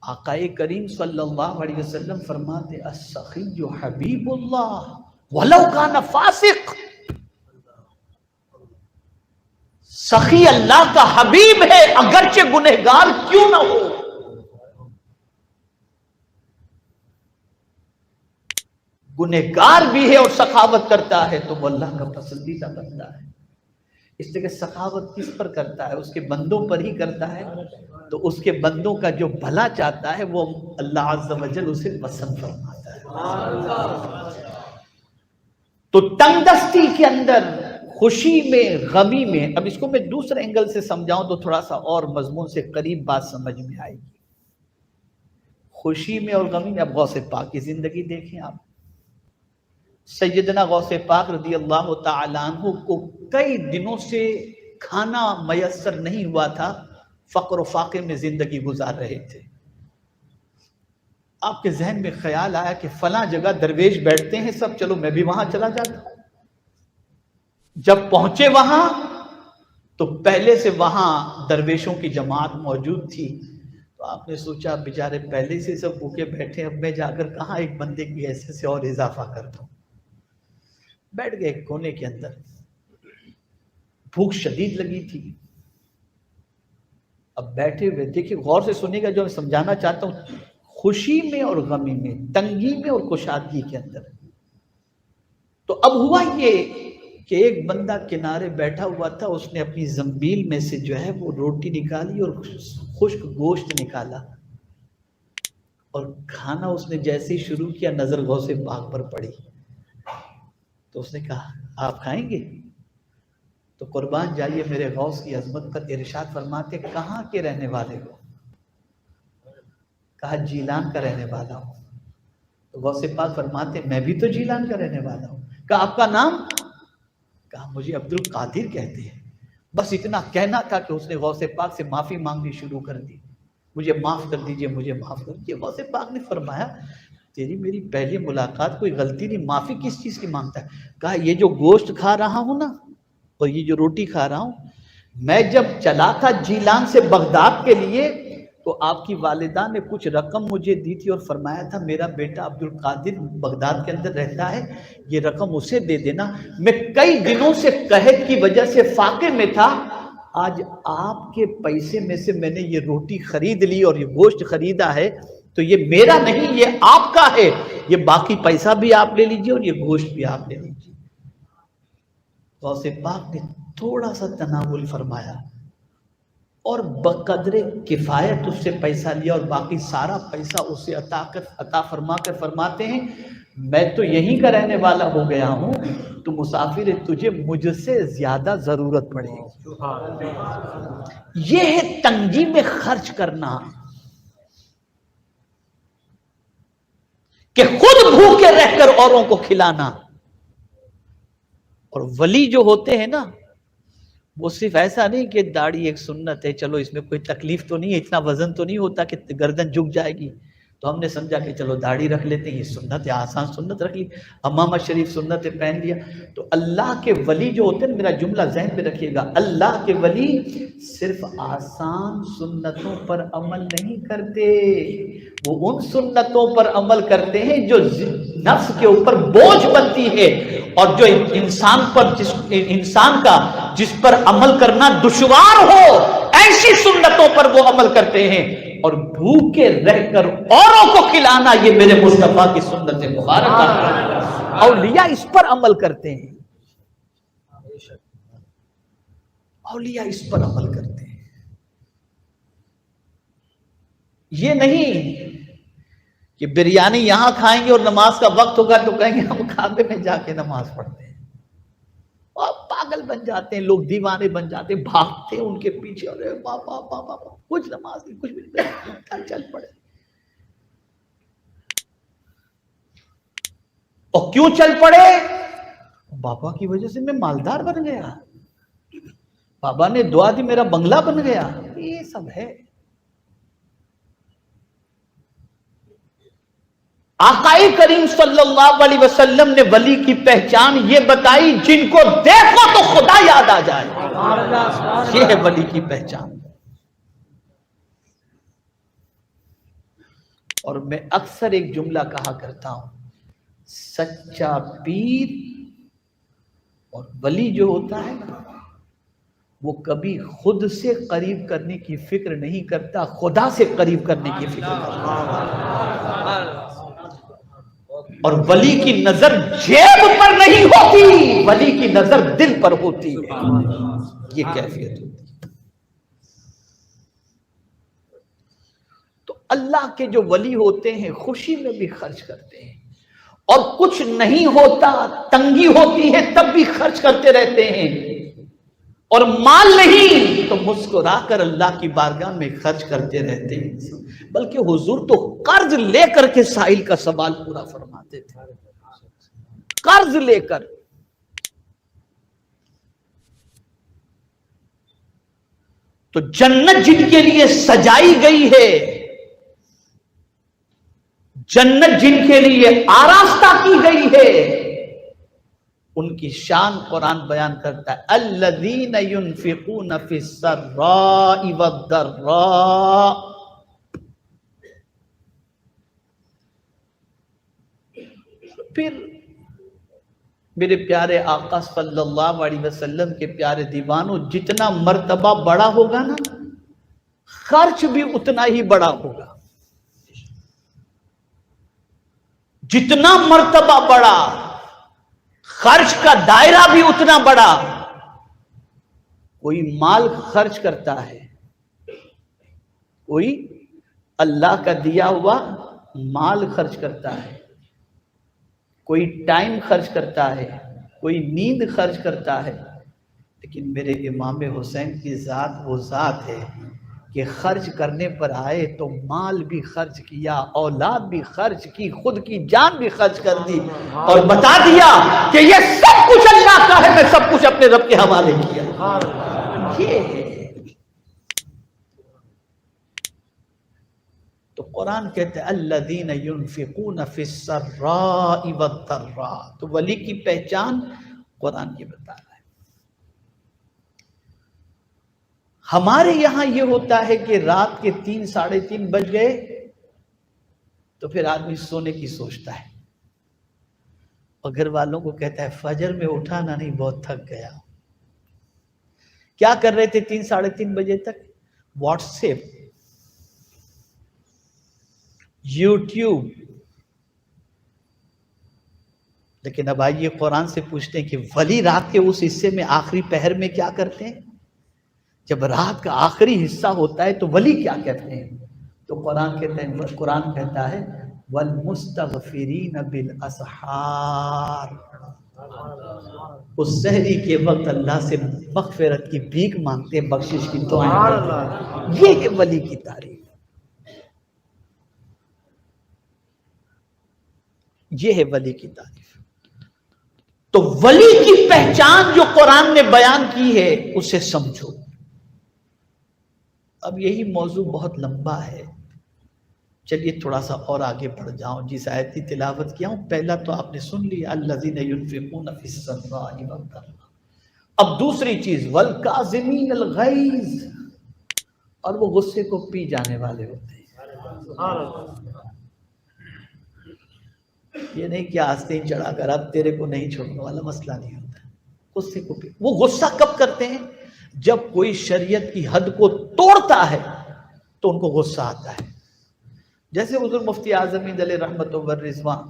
آقائے کریم صلی اللہ علیہ وسلم فرماتے السخی حبیب اللہ ولو کان فاسق، سخی اللہ کا حبیب ہے اگرچہ گنہگار کیوں نہ ہو۔ گنہگار بھی ہے اور سخاوت کرتا ہے تو وہ اللہ کا پسندیدہ بندہ ہے۔ اس لیے کہ سخاوت کس پر کرتا ہے؟ اس کے بندوں پر ہی کرتا ہے، تو اس کے بندوں کا جو بھلا چاہتا ہے وہ اللہ عز و جل اسے پسند فرماتا ہے۔ تو تنگ دستی کے اندر، خوشی میں، غمی میں، اب اس کو میں دوسرے اینگل سے سمجھاؤں تو تھوڑا سا اور مضمون سے قریب بات سمجھ میں آئے گی۔ خوشی میں اور غمی میں، اب غوث پاک کی زندگی دیکھیں آپ، سیدنا غوث پاک رضی اللہ تعالیٰ عنہ کو کئی دنوں سے کھانا میسر نہیں ہوا تھا، فقر و فاقے میں زندگی گزار رہے تھے۔ آپ کے ذہن میں خیال آیا کہ فلاں جگہ درویش بیٹھتے ہیں سب، چلو میں بھی وہاں چلا جاتا ہوں۔ جب پہنچے وہاں تو پہلے سے وہاں درویشوں کی جماعت موجود تھی، تو آپ نے سوچا بیچارے پہلے سے سب بھوکے بیٹھے، اب میں جا کر کہاں ایک بندے کی ایسے سے اور اضافہ کر دوں۔ بیٹھ گئے ایک کونے کے اندر، بھوک شدید لگی تھی۔ اب بیٹھے ہوئے دیکھیں، غور سے سنیے گا جو میں سمجھانا چاہتا ہوں، خوشی میں اور غمی میں، تنگی میں اور کشادگی کے اندر۔ تو اب ہوا یہ کہ ایک بندہ کنارے بیٹھا ہوا تھا، اس نے اپنی زنبیل میں سے جو ہے وہ روٹی نکالی اور خشک گوشت نکالا، اور کھانا اس نے جیسے ہی شروع کیا نظر غوث پاک پر پڑی، تو اس نے کہا آپ کھائیں گے؟ تو قربان جائیے میرے غوث کی عظمت پر ارشاد فرماتے کہاں کے رہنے والے ہو؟ کہا جیلان کا رہنے والا ہوں۔ تو غوث پاک فرماتے میں بھی تو جیلان کا رہنے والا ہوں۔ کہا آپ کا نام؟ کہا مجھے عبد القادر کہتے ہیں۔ بس اتنا کہنا تھا کہ اس نے غوث پاک سے معافی مانگنی شروع کر دی، مجھے معاف کر دیجئے، مجھے معاف کر دیجئے۔ غوث پاک نے فرمایا تیری میری پہلی ملاقات، کوئی غلطی نہیں، معافی کس چیز کی مانگتا ہے؟ کہا یہ جو گوشت کھا رہا ہوں نا اور یہ جو روٹی کھا رہا ہوں، میں جب چلا تھا جیلان سے بغداد کے لیے تو آپ کی والدہ نے کچھ رقم مجھے دی تھی اور فرمایا تھا میرا بیٹا عبد القادر بغداد کے اندر رہتا ہے، یہ رقم اسے دے دینا۔ میں کئی دنوں سے قحط کی وجہ سے فاقے میں تھا، آج آپ کے پیسے میں سے میں نے یہ روٹی خرید لی اور یہ گوشت خریدا ہے، تو یہ میرا نہیں، یہ آپ کا ہے، یہ باقی پیسہ بھی آپ لے لیجئے اور یہ گوشت بھی آپ لے لیجئے۔ غوث پاک نے تھوڑا سا تناول فرمایا اور بقدر کفایت اس سے پیسہ لیا اور باقی سارا پیسہ اسے عطا فرما کر فرماتے ہیں میں تو یہیں کا رہنے والا ہو گیا ہوں، تو مسافر ہے، تجھے مجھ سے زیادہ ضرورت پڑے گی۔ یہ ہے تنگی میں خرچ کرنا، کہ خود بھوکے رہ کر اوروں کو کھلانا۔ اور ولی جو ہوتے ہیں نا، وہ صرف ایسا نہیں کہ داڑھی ایک سنت ہے، چلو اس میں کوئی تکلیف تو نہیں ہے، اتنا وزن تو نہیں ہوتا کہ گردن جھک جائے گی، تو ہم نے سمجھا کہ چلو داڑھی رکھ لیتے ہیں، یہ سنت ہے، آسان سنت رکھ لی، امامہ شریف سنت ہے پہن لیا۔ تو اللہ کے ولی جو ہوتے ہیں، میرا جملہ ذہن پہ رکھیے گا، اللہ کے ولی صرف آسان سنتوں پر عمل نہیں کرتے، وہ ان سنتوں پر عمل کرتے ہیں جو نفس کے اوپر بوجھ بنتی ہے، اور جو انسان کا جس پر عمل کرنا دشوار ہو، ایسی سنتوں پر وہ عمل کرتے ہیں۔ اور بھوکے رہ کر اوروں کو کھلانا، یہ میرے مصطفیٰ کی سنت مبارکہ ہے، اولیاء اس پر عمل کرتے ہیں، اولیاء اس پر عمل کرتے ہیں۔ یہ نہیں کہ بریانی یہاں کھائیں گے اور نماز کا وقت ہوگا تو کہیں گے ہم کعبے میں جا کے نماز پڑھتے ہیں، اور پاگل بن جاتے ہیں لوگ، دیوانے بن جاتے ہیں، بھاگتے ہیں ان کے پیچھے، ارے بابا بابا کچھ نماز نہیں، کچھ بھی نہیں، چل پڑے۔ اور کیوں چل پڑے؟ بابا کی وجہ سے میں مالدار بن گیا، بابا نے دعا دی میرا بنگلہ بن گیا، یہ سب ہے۔ آقائے کریم صلی اللہ علیہ وسلم نے ولی کی پہچان یہ بتائی جن کو دیکھو تو خدا یاد آ جائے، یہ ہے ولی کی پہچان۔ اور میں اکثر ایک جملہ کہا کرتا ہوں، سچا پیر اور ولی جو ہوتا ہے نا، وہ کبھی خود سے قریب کرنے کی فکر نہیں کرتا، خدا سے قریب کرنے کی فکر کرتا ہے۔ اور ولی کی نظر جیب پر نہیں ہوتی، ولی کی نظر دل پر ہوتی ہے، یہ کیفیت ہوتی ہے۔ تو اللہ کے جو ولی ہوتے ہیں خوشی میں بھی خرچ کرتے ہیں، اور کچھ نہیں ہوتا، تنگی ہوتی ہے تب بھی خرچ کرتے رہتے ہیں، اور مال نہیں تو مسکرا کر اللہ کی بارگاہ میں خرچ کرتے رہتے ہیں۔ بلکہ حضور تو قرض لے کر کے سائل کا سوال پورا فرماتے تھے، قرض لے کر۔ تو جنت جن کے لیے سجائی گئی ہے، جنت جن کے لیے آراستہ کی گئی ہے، ان کی شان قرآن بیان کرتا ہے، الذین ينفقون فی السراء والضراء۔ پھر میرے پیارے آقا صلی اللہ علیہ وسلم کے پیارے دیوانوں، جتنا مرتبہ بڑا ہوگا نا، خرچ بھی اتنا ہی بڑا ہوگا۔ جتنا مرتبہ بڑا، خرچ کا دائرہ بھی اتنا بڑا۔ کوئی مال خرچ کرتا ہے، کوئی اللہ کا دیا ہوا مال خرچ کرتا ہے، کوئی ٹائم خرچ کرتا ہے، کوئی نیند خرچ کرتا ہے، لیکن میرے امام حسین کی ذات وہ ذات ہے کہ خرچ کرنے پر آئے تو مال بھی خرچ کیا، اولاد بھی خرچ کی، خود کی جان بھی خرچ کر دی، اور بتا دیا کہ یہ سب کچھ اللہ کا ہے، میں سب کچھ اپنے رب کے حوالے کیا۔ یہ ہے تو قرآن کہتے ہیں الذین ينفقون فی السراء والضراء۔ تو ولی کی پہچان قرآن یہ بتا رہا ہے۔ ہمارے یہاں یہ ہوتا ہے کہ رات کے 3 ساڑھے 3 بج گئے تو پھر آدمی سونے کی سوچتا ہے، اور گھر والوں کو کہتا ہے فجر میں اٹھا نا، نہیں بہت تھک گیا۔ کیا کر رہے تھے 3 ساڑھے 3 بجے تک؟ What's app, YouTube. لیکن اب آئیے قرآن سے پوچھتے ہیں کہ ولی رات کے اس حصے میں آخری پہر میں کیا کرتے ہیں؟ جب رات کا آخری حصہ ہوتا ہے تو ولی کیا کہتے ہیں؟ تو قرآن کہتا ہے والمستغفرین بالاسحار، اس سحری کے وقت اللہ سے مغفرت کی بھیک مانگتے ہیں، بخشش کی دعائیں کرتے ہیں۔ یہ ہے ولی کی تعریف، یہ ہے ولی کی تعریف۔ تو ولی کی پہچان جو قرآن نے بیان کی ہے اسے سمجھو۔ اب یہی موضوع بہت لمبا ہے، چلیے تھوڑا سا اور آگے بڑھ جاؤں۔ جس آیت کی تلاوت کیا ہوں پہلا تو آپ نے سن لیا، الذین ينفقون فی السراء والضراء۔ اب دوسری چیز والکاظمین الغیظ، اور وہ غصے کو پی جانے والے ہوتے ہیں۔ یہ نہیں کہ آستین چڑھا کر اب تیرے کو نہیں چھوڑنے والا مسئلہ نہیں ہوتا ہے، غصے کو پی۔ وہ غصہ کب کرتے ہیں؟ جب کوئی شریعت کی حد کو توڑتا ہے تو ان کو غصہ آتا ہے۔ جیسے حضور مفتی اعظم علیہ رحمت و رضوان،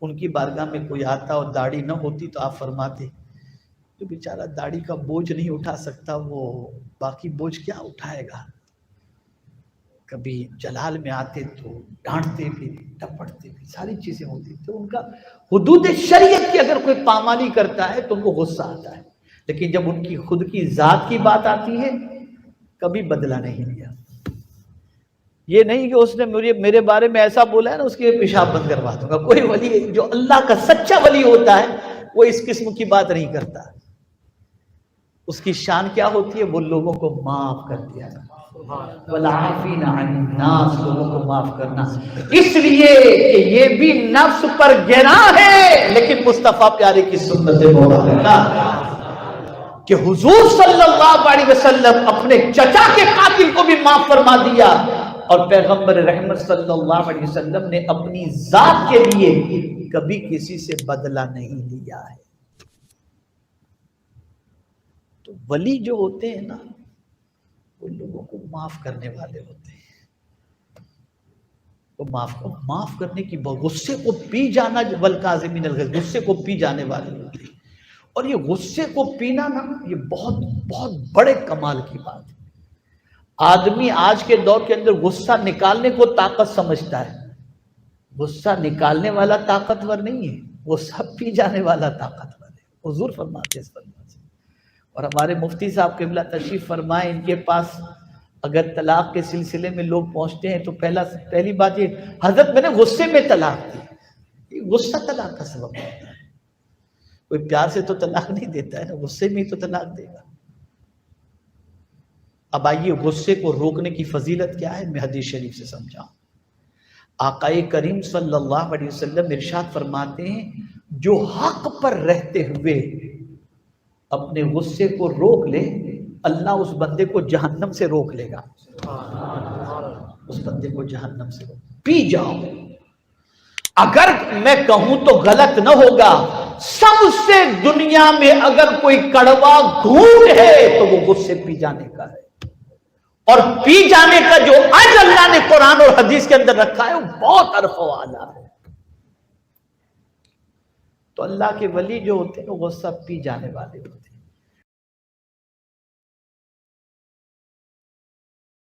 ان کی بارگاہ میں کوئی آتا اور داڑھی نہ ہوتی تو آپ فرماتے جو بیچارہ داڑھی کا بوجھ نہیں اٹھا سکتا وہ باقی بوجھ کیا اٹھائے گا۔ کبھی جلال میں آتے تو ڈانٹتے بھی، ٹپڑتے بھی، ساری چیزیں ہوتی تو ان کا حدود شریعت کی اگر کوئی پامالی کرتا ہے تو ان کو غصہ آتا ہے، لیکن جب ان کی خود کی ذات کی بات آتی ہے کبھی بدلہ نہیں لیا۔ یہ نہیں کہ اس نے میرے بارے میں ایسا بولا ہے نا اس کے پیشاب بند کروا دوں گا۔ کوئی ولی جو اللہ کا سچا ولی ہوتا ہے وہ اس قسم کی بات نہیں کرتا۔ اس کی شان کیا ہوتی ہے؟ وہ لوگوں کو معاف کر دیا، والعافین عن الناس، لوگوں کو معاف کرنا۔ اس لیے کہ یہ بھی نفس پر گراں ہے، لیکن مصطفیٰ پیارے کی سنت مولانا کہ حضور صلی اللہ علیہ وسلم اپنے چچا کے قاتل کو بھی معاف فرما دیا، اور پیغمبر رحمت صلی اللہ علیہ وسلم نے اپنی ذات کے لیے کبھی کسی سے بدلہ نہیں لیا ہے۔ تو ولی جو ہوتے ہیں نا وہ لوگوں کو معاف کرنے والے ہوتے ہیں، وہ معاف کرنے کی غصے کو پی جانا، والکاظمین الغیظ، غصے کو پی جانے والے ہوتے ہیں۔ اور یہ غصے کو پینا نا یہ بہت بہت بڑے کمال کی بات ہے۔ آدمی آج کے دور کے اندر غصہ نکالنے کو طاقت سمجھتا ہے، غصہ نکالنے والا طاقتور نہیں ہے، غصہ پی جانے والا طاقتور ہے۔ حضور فرماتے ہیں اس پر، اور ہمارے مفتی صاحب قبلہ تشریف فرمائے، ان کے پاس اگر طلاق کے سلسلے میں لوگ پہنچتے ہیں تو پہلی بات یہ، حضرت میں نے غصے میں طلاق دی۔ یہ غصہ طلاق کا سبب ہوتا ہے، کوئی پیار سے تو طلاق نہیں دیتا ہے نا، غصے میں ہی تو طلاق دے گا۔ اب آئیے غصے کو روکنے کی فضیلت کیا ہے، میں حدیث شریف سے سمجھاؤں۔ آقا کریم صلی اللہ علیہ وسلم ارشاد فرماتے ہیں، جو حق پر رہتے ہوئے اپنے غصے کو روک لے، اللہ اس بندے کو جہنم سے روک لے گا۔ اس بندے کو جہنم سے روک، پی جاؤ۔ اگر میں کہوں تو غلط نہ ہوگا، سب سے دنیا میں اگر کوئی کڑوا گھونٹ ہے تو وہ غصے پی جانے کا ہے، اور پی جانے کا جو اجر اللہ نے قرآن اور حدیث کے اندر رکھا ہے وہ بہت عرف و اعلیٰ ہے۔ تو اللہ کے ولی جو ہوتے ہیں وہ غصہ پی جانے والے ہوتے ہیں۔